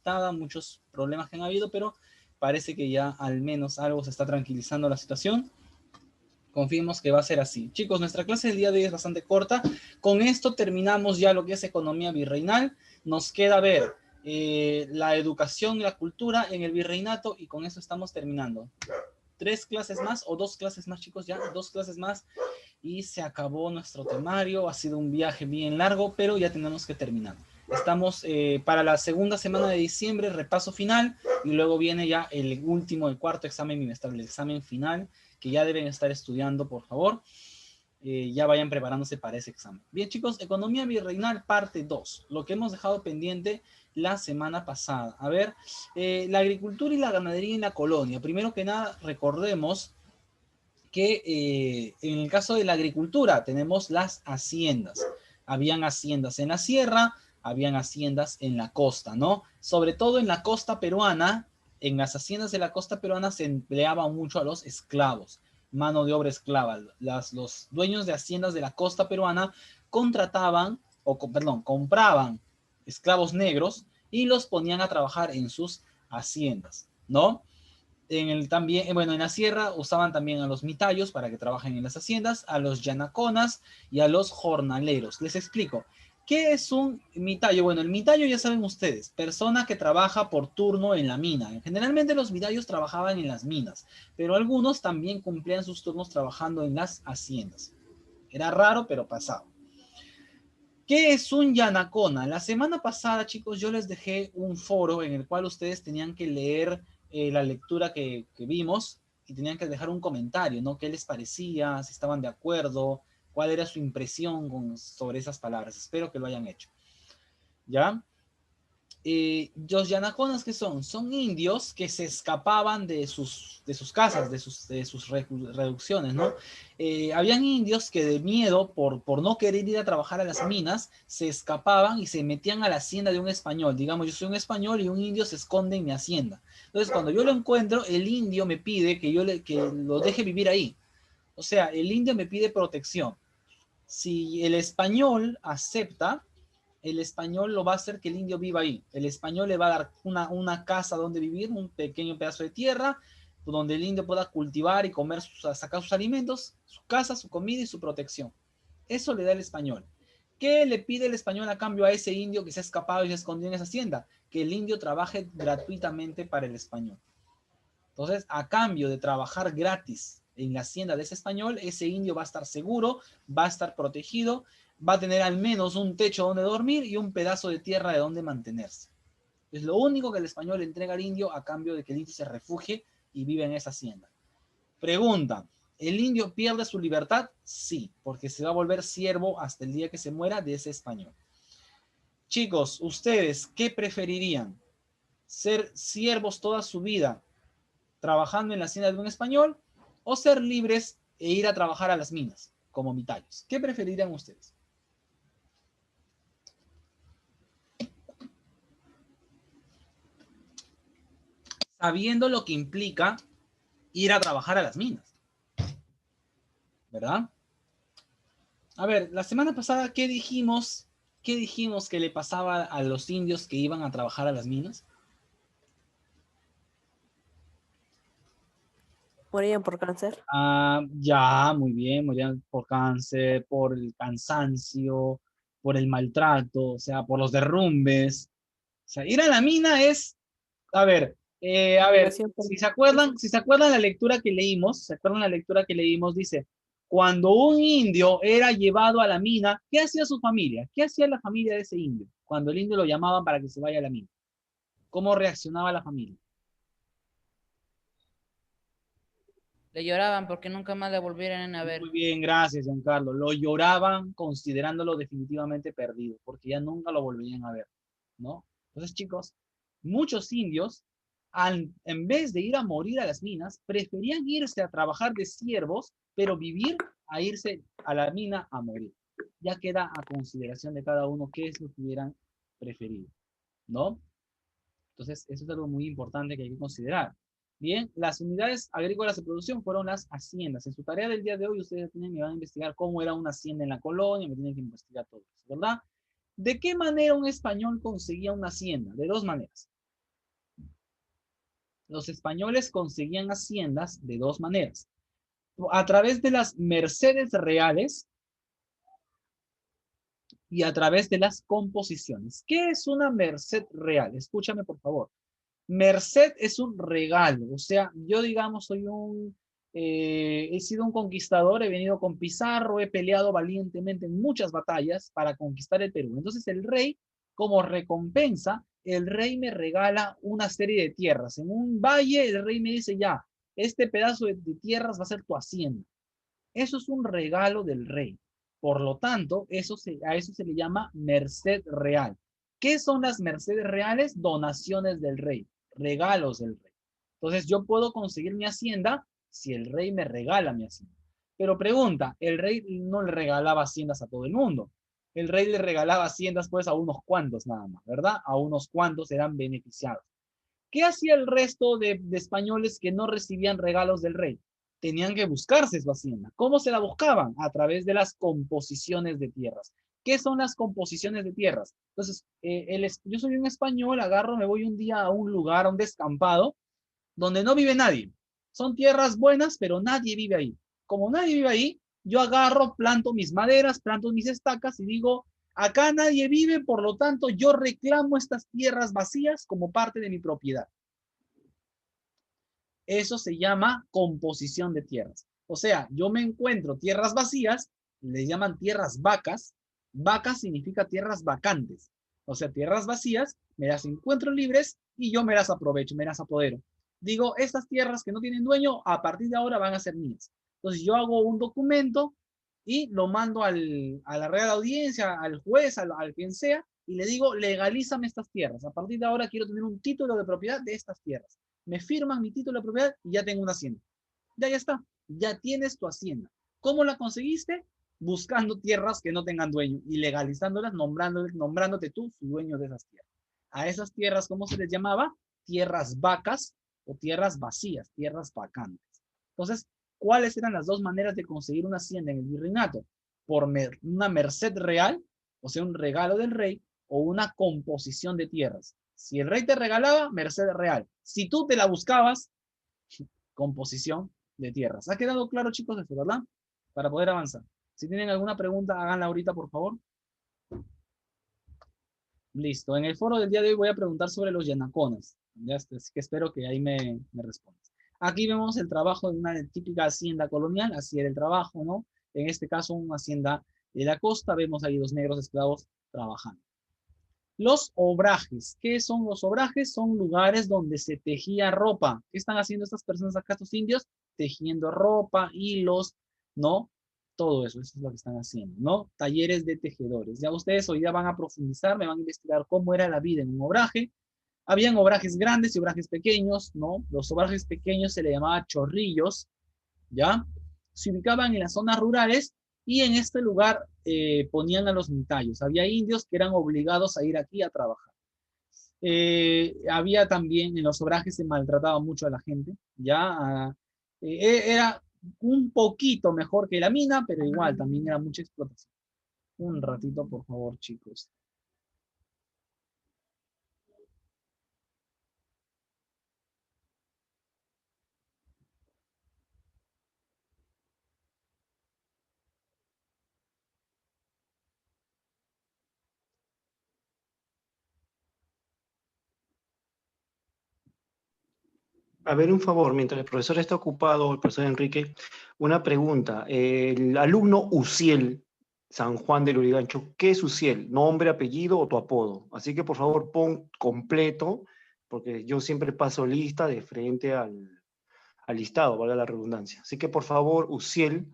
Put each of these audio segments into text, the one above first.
afectada, muchos problemas que han habido, pero parece que ya al menos algo se está tranquilizando la situación. Confiemos que va a ser así. Chicos, nuestra clase del día de hoy es bastante corta. Con esto terminamos ya lo que es economía virreinal. Nos queda ver la educación y la cultura en el virreinato y con eso estamos terminando. 3 clases más o 2 clases más, chicos, ya 2 clases más y se acabó nuestro temario. Ha sido un viaje bien largo, pero ya tenemos que terminar. Estamos para la segunda semana de diciembre, repaso final, y luego viene ya el último, el cuarto examen bimestral, el examen final, que ya deben estar estudiando, por favor. Ya vayan preparándose para ese examen. Bien, chicos, economía virreinal parte 2, lo que hemos dejado pendiente la semana pasada. A ver, la agricultura y la ganadería en la colonia. Primero que nada, recordemos que en el caso de la agricultura tenemos las haciendas. Habían haciendas en la sierra, habían haciendas en la costa, ¿no? Sobre todo en la costa peruana, en las haciendas de la costa peruana se empleaba mucho a los esclavos, mano de obra esclava. Los dueños de haciendas de la costa peruana contrataban, perdón, compraban esclavos negros y los ponían a trabajar en sus haciendas, ¿no? También, bueno, en la sierra usaban también a los mitayos para que trabajen en las haciendas, a los yanaconas y a los jornaleros. Les explico. ¿Qué es un mitayo? Bueno, el mitayo ya saben ustedes, persona que trabaja por turno en la mina. Generalmente los mitayos trabajaban en las minas, pero algunos también cumplían sus turnos trabajando en las haciendas. Era raro, pero pasaba. ¿Qué es un yanacona? La semana pasada, chicos, yo les dejé un foro en el cual ustedes tenían que leer la lectura que vimos y tenían que dejar un comentario, ¿no? ¿Qué les parecía? Si estaban de acuerdo, cuál era su impresión sobre esas palabras. Espero que lo hayan hecho. ¿Ya? Los yanaconas, ¿qué son? Son indios que se escapaban de sus casas, de sus reducciones, ¿no? Habían indios que de miedo, por no querer ir a trabajar a las minas, se escapaban y se metían a la hacienda de un español. Digamos, yo soy un español y un indio se esconde en mi hacienda. Entonces, cuando yo lo encuentro, el indio me pide que que lo deje vivir ahí. O sea, el indio me pide protección. Si el español acepta, el español lo va a hacer que el indio viva ahí. El español le va a dar una casa donde vivir, un pequeño pedazo de tierra, donde el indio pueda cultivar y comer, sacar sus alimentos, su casa, su comida y su protección. Eso le da el español. ¿Qué le pide el español a cambio a ese indio que se ha escapado y se escondió en esa hacienda? Que el indio trabaje gratuitamente para el español. Entonces, a cambio de trabajar gratis en la hacienda de ese español, ese indio va a estar seguro, va a estar protegido, va a tener al menos un techo donde dormir y un pedazo de tierra de donde mantenerse. Es lo único que el español le entrega al indio a cambio de que el indio se refugie y vive en esa hacienda. Pregunta, ¿el indio pierde su libertad? Sí, porque se va a volver siervo hasta el día que se muera de ese español. Chicos, ¿ustedes qué preferirían? ¿Ser siervos toda su vida trabajando en la hacienda de un español o ser libres e ir a trabajar a las minas como mitayos? ¿Qué preferirían ustedes? Sabiendo lo que implica ir a trabajar a las minas, ¿verdad? A ver, la semana pasada, ¿qué dijimos? ¿Qué dijimos que le pasaba a los indios que iban a trabajar a las minas? Morían por cáncer. Ya, muy bien, morían por cáncer, por el cansancio, por el maltrato, o sea, por los derrumbes. O sea, ir a la mina es, a ver, Obligación por si se acuerdan la lectura que leímos, ¿se acuerdan la lectura que leímos? Dice, cuando un indio era llevado a la mina, ¿qué hacía su familia? ¿Qué hacía la familia de ese indio? Cuando el indio lo llamaban para que se vaya a la mina. ¿Cómo reaccionaba la familia? Le lloraban porque nunca más le volvieran a Muy ver. bien, gracias, Giancarlo. Lo lloraban considerándolo definitivamente perdido, porque ya nunca lo volverían a ver, ¿no? Entonces, chicos, muchos indios, en vez de ir a morir a las minas, preferían irse a trabajar de siervos, pero vivir a irse a la mina a morir. Ya queda a consideración de cada uno qué es lo que hubieran preferido, ¿no? Entonces, eso es algo muy importante que hay que considerar. Bien, las unidades agrícolas de producción fueron las haciendas. En su tarea del día de hoy, ustedes me van a investigar cómo era una hacienda en la colonia, me tienen que investigar todo eso, ¿verdad? ¿De qué manera un español conseguía una hacienda? De dos maneras. Los españoles conseguían haciendas de dos maneras. A través de las mercedes reales y a través de las composiciones. ¿Qué es una merced real? Escúchame, por favor. Merced es un regalo, o sea, yo digamos he sido un conquistador, he venido con Pizarro, he peleado valientemente en muchas batallas para conquistar el Perú. Entonces el rey, como recompensa, el rey me regala una serie de tierras. En un valle, el rey me dice, ya, este pedazo de tierras va a ser tu hacienda. Eso es un regalo del rey. Por lo tanto, a eso se le llama merced real. ¿Qué son las mercedes reales? Donaciones del rey, regalos del rey. Entonces yo puedo conseguir mi hacienda si el rey me regala mi hacienda. Pero pregunta, el rey no le regalaba haciendas a todo el mundo. El rey le regalaba haciendas pues a unos cuantos nada más, ¿verdad? A unos cuantos eran beneficiados. ¿Qué hacía el resto de españoles que no recibían regalos del rey? Tenían que buscarse su hacienda. ¿Cómo se la buscaban? A través de las composiciones de tierras. ¿Qué son las composiciones de tierras? Entonces, yo soy un español, agarro, me voy un día a un lugar, a un descampado, donde no vive nadie. Son tierras buenas, pero nadie vive ahí. Como nadie vive ahí, yo agarro, planto mis maderas, planto mis estacas y digo, acá nadie vive, por lo tanto yo reclamo estas tierras vacías como parte de mi propiedad. Eso se llama composición de tierras. O sea, yo me encuentro tierras vacías, le llaman tierras vacas. Vacas significa tierras vacantes. O sea, tierras vacías, me las encuentro libres y yo me las aprovecho, me las apodero. Digo, estas tierras que no tienen dueño, a partir de ahora van a ser mías. Entonces yo hago un documento y lo mando a la Real Audiencia, al juez, al quien sea, y le digo, legalízame estas tierras. A partir de ahora quiero tener un título de propiedad de estas tierras. Me firman mi título de propiedad y ya tengo una hacienda. Ya está, ya tienes tu hacienda. ¿Cómo la conseguiste? Buscando tierras que no tengan dueño y legalizándolas, nombrándote tú su dueño de esas tierras. A esas tierras, ¿cómo se les llamaba? Tierras vacas o tierras vacías, tierras vacantes. Entonces, ¿cuáles eran las dos maneras de conseguir una hacienda en el virreinato? Por una merced real, o sea, un regalo del rey, o una composición de tierras. Si el rey te regalaba, merced real. Si tú te la buscabas, composición de tierras. ¿Ha quedado claro, chicos, esto, verdad? Para poder avanzar. Si tienen alguna pregunta, háganla ahorita, por favor. Listo. En el foro del día de hoy voy a preguntar sobre los yanacones. Ya está, así que espero que ahí me respondas. Aquí vemos el trabajo de una típica hacienda colonial. Así era el trabajo, ¿no? En este caso, una hacienda de la costa. Vemos ahí dos negros esclavos trabajando. Los obrajes. ¿Qué son los obrajes? Son lugares donde se tejía ropa. ¿Qué están haciendo estas personas acá, estos indios? Tejiendo ropa, hilos, ¿no? Todo eso es lo que están haciendo, ¿no? Talleres de tejedores. Ya ustedes hoy día van a profundizar, me van a investigar cómo era la vida en un obraje. Habían obrajes grandes y obrajes pequeños, ¿no? Los obrajes pequeños se le llamaba chorrillos, ¿ya? Se ubicaban en las zonas rurales y en este lugar ponían a los mitayos. Había indios que eran obligados a ir aquí a trabajar. Había también, en los obrajes se maltrataba mucho a la gente, ya era un poquito mejor que la mina, pero igual también era mucha explotación. Un ratito, por favor, chicos. A ver, un favor, mientras el profesor está ocupado, el profesor Enrique, una pregunta. El alumno Uciel, San Juan del Urigancho, ¿qué es Uciel? ¿Nombre, apellido o tu apodo? Así que por favor pon completo, porque yo siempre paso lista de frente al listado, valga la redundancia. Así que por favor, Uciel,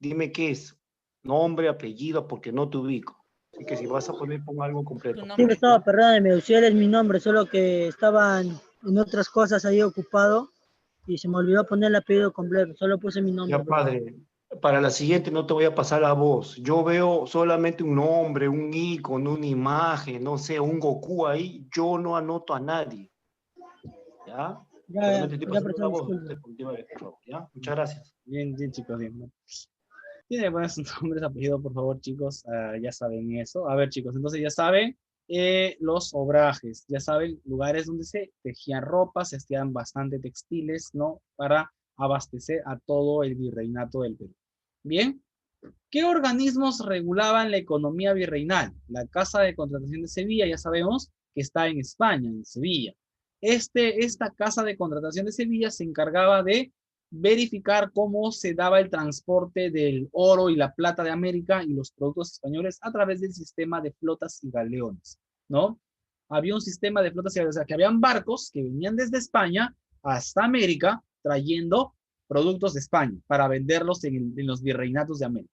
dime qué es. Nombre, apellido, porque no te ubico. Así que si vas a poner, pon algo Tu completo. Sí, nombre. estaba, perdóname, Uciel es mi nombre, solo que estaban en otras cosas ahí ocupado y se me olvidó poner el apellido completo, solo puse mi nombre. Ya, padre, para la siguiente no te voy a pasar la voz. Yo veo solamente un nombre, un icono, una imagen, no sé, un Goku ahí. Yo no anoto a nadie. ¿Ya? Solamente estoy pasando la profesor, voz. disculpe. Por última vez, por favor, ¿ya? Muchas gracias. Bien, bien, chicos, bien. ¿No? Tienen que poner sus nombres, apellidos, por favor, chicos. Ya saben eso. A ver, chicos, entonces ya saben. Los obrajes, ya saben, lugares donde se tejían ropas, se hacían bastante textiles, ¿no? Para abastecer a todo el virreinato del Perú. Bien, ¿qué organismos regulaban la economía virreinal? La Casa de Contratación de Sevilla, ya sabemos que está en España, en Sevilla. Esta Casa de Contratación de Sevilla se encargaba de verificar cómo se daba el transporte del oro y la plata de América y los productos españoles a través del sistema de flotas y galeones, ¿no? Había un sistema de flotas y galeones, o sea, que habían barcos que venían desde España hasta América trayendo productos de España para venderlos en los virreinatos de América.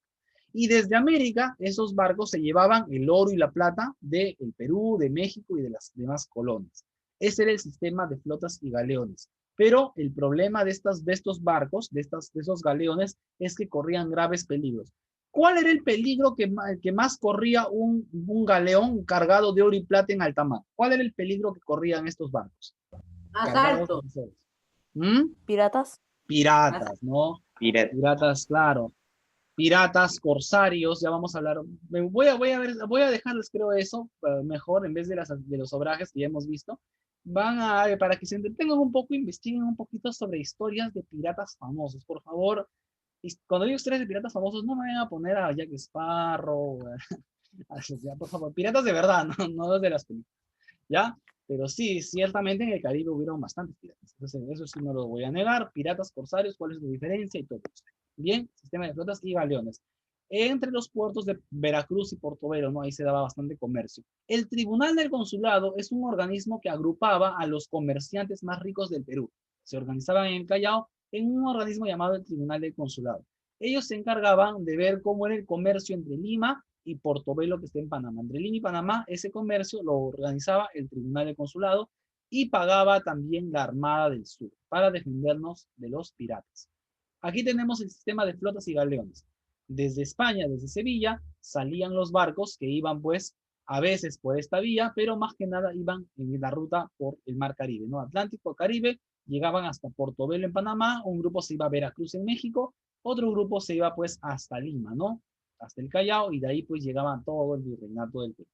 Y desde América, esos barcos se llevaban el oro y la plata del Perú, de México y de las demás colonias. Ese era el sistema de flotas y galeones. Pero el problema de estos barcos, de esos galeones, es que corrían graves peligros. ¿Cuál era el peligro que más corría un galeón cargado de oro y plata en alta mar? ¿Cuál era el peligro que corrían estos barcos? Asalto. ¿Piratas? Piratas, ¿no? Piratas, claro. Piratas, corsarios, ya vamos a hablar. Voy a dejarles, creo, eso mejor en vez de los obrajes que ya hemos visto. Para que se entretengan un poco, investiguen un poquito sobre historias de piratas famosos. Por favor, cuando digo historias de piratas famosos, no me vayan a poner a Jack Sparrow, ya, por favor, piratas de verdad, no de las películas, ¿ya? Pero sí, ciertamente en el Caribe hubieron bastantes piratas. Entonces, eso sí no lo voy a negar. Piratas, corsarios, cuál es la diferencia y todo eso. Bien, sistema de flotas y galeones. Entre los puertos de Veracruz y Portobelo, ¿no? Ahí se daba bastante comercio. El Tribunal del Consulado es un organismo que agrupaba a los comerciantes más ricos del Perú. Se organizaban en el Callao en un organismo llamado el Tribunal del Consulado. Ellos se encargaban de ver cómo era el comercio entre Lima y Portobelo, que está en Panamá. Entre Lima y Panamá, ese comercio lo organizaba el Tribunal del Consulado y pagaba también la Armada del Sur para defendernos de los piratas. Aquí tenemos el sistema de flotas y galeones. Desde España, desde Sevilla, salían los barcos que iban pues a veces por esta vía, pero más que nada iban en la ruta por el Mar Caribe, ¿no? Atlántico, Caribe, llegaban hasta Portobelo en Panamá, un grupo se iba a Veracruz en México, otro grupo se iba pues hasta Lima, ¿no? Hasta el Callao, y de ahí pues llegaban todo el virreinato del Perú.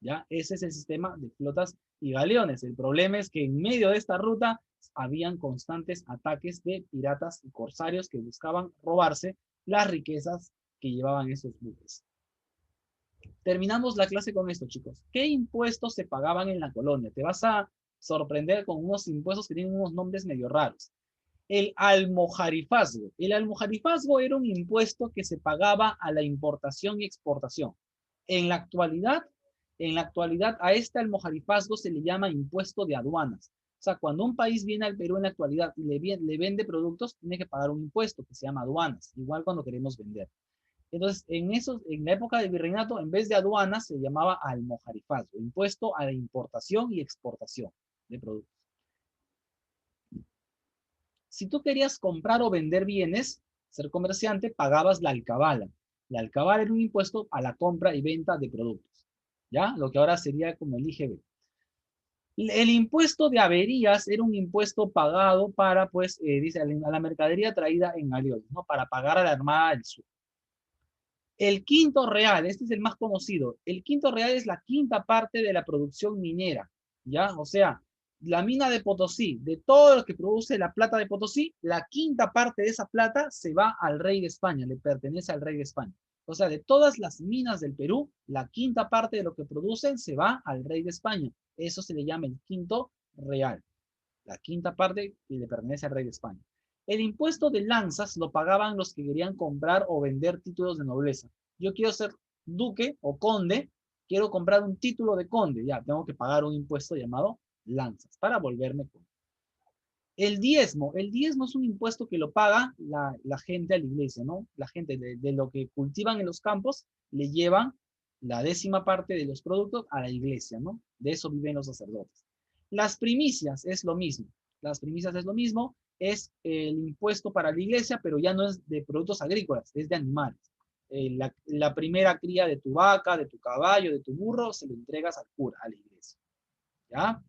¿Ya? Ese es el sistema de flotas y galeones. El problema es que en medio de esta ruta habían constantes ataques de piratas y corsarios que buscaban robarse las riquezas que llevaban esos buques. Terminamos la clase con esto, chicos. ¿Qué impuestos se pagaban en la colonia? Te vas a sorprender con unos impuestos que tienen unos nombres medio raros. El almojarifazgo. El almojarifazgo era un impuesto que se pagaba a la importación y exportación. En la actualidad a este almojarifazgo se le llama impuesto de aduanas. O sea, cuando un país viene al Perú en la actualidad y le vende productos, tiene que pagar un impuesto que se llama aduanas, igual cuando queremos vender. Entonces, en la época del virreinato, en vez de aduanas, se llamaba almojarifazgo, impuesto a la importación y exportación de productos. Si tú querías comprar o vender bienes, ser comerciante, pagabas la alcabala. La alcabala era un impuesto a la compra y venta de productos, ¿ya? Lo que ahora sería como el IGB. El impuesto de averías era un impuesto pagado para, pues, dice, a la mercadería traída en galeones, ¿no? Para pagar a la Armada del Sur. El quinto real, este es el más conocido. El quinto real es la quinta parte de la producción minera, ¿ya? O sea, la mina de Potosí, de todo lo que produce la plata de Potosí, la quinta parte de esa plata se va al rey de España, le pertenece al rey de España. O sea, de todas las minas del Perú, la quinta parte de lo que producen se va al rey de España. Eso se le llama el quinto real. La quinta parte que le pertenece al rey de España. El impuesto de lanzas lo pagaban los que querían comprar o vender títulos de nobleza. Yo quiero ser duque o conde, quiero comprar un título de conde, ya tengo que pagar un impuesto llamado lanzas para volverme conde. El diezmo es un impuesto que lo paga la gente a la iglesia, ¿no? La gente de lo que cultivan en los campos le llevan la 10ª parte de los productos a la iglesia, ¿no? De eso viven los sacerdotes. Las primicias es lo mismo. Es el impuesto para la iglesia, pero ya no es de productos agrícolas, es de animales. La primera cría de tu vaca, de tu caballo, de tu burro, se lo entregas al cura, a la iglesia. ¿Ya?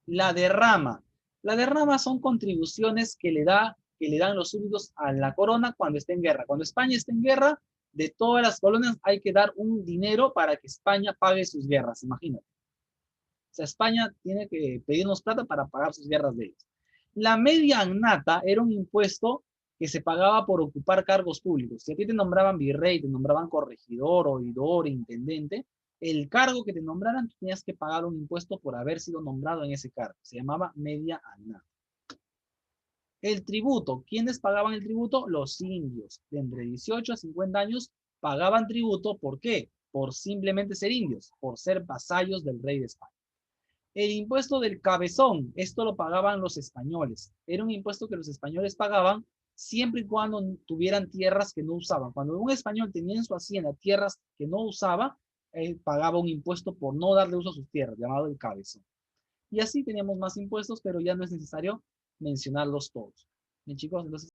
La derrama. La derrama son contribuciones que le dan los súbditos a la corona cuando está en guerra. Cuando España está en guerra, De todas las colonias hay que dar un dinero para que España pague sus guerras, imagínate. O sea, España tiene que pedirnos plata para pagar sus guerras de ellos. La media annata era un impuesto que se pagaba por ocupar cargos públicos. Si a ti te nombraban virrey, te nombraban corregidor, oidor, intendente, el cargo que te nombraran, tú tenías que pagar un impuesto por haber sido nombrado en ese cargo. Se llamaba media annata. El tributo. ¿Quiénes pagaban el tributo? Los indios. De entre 18 a 50 años pagaban tributo. ¿Por qué? Por simplemente ser indios, por ser vasallos del rey de España. El impuesto del cabezón, esto lo pagaban los españoles. Era un impuesto que los españoles pagaban siempre y cuando tuvieran tierras que no usaban. Cuando un español tenía en su hacienda tierras que no usaba, él pagaba un impuesto por no darle uso a sus tierras, llamado el cabezón. Y así teníamos más impuestos, pero ya no es necesario mencionarlos todos. Bien, chicos, entonces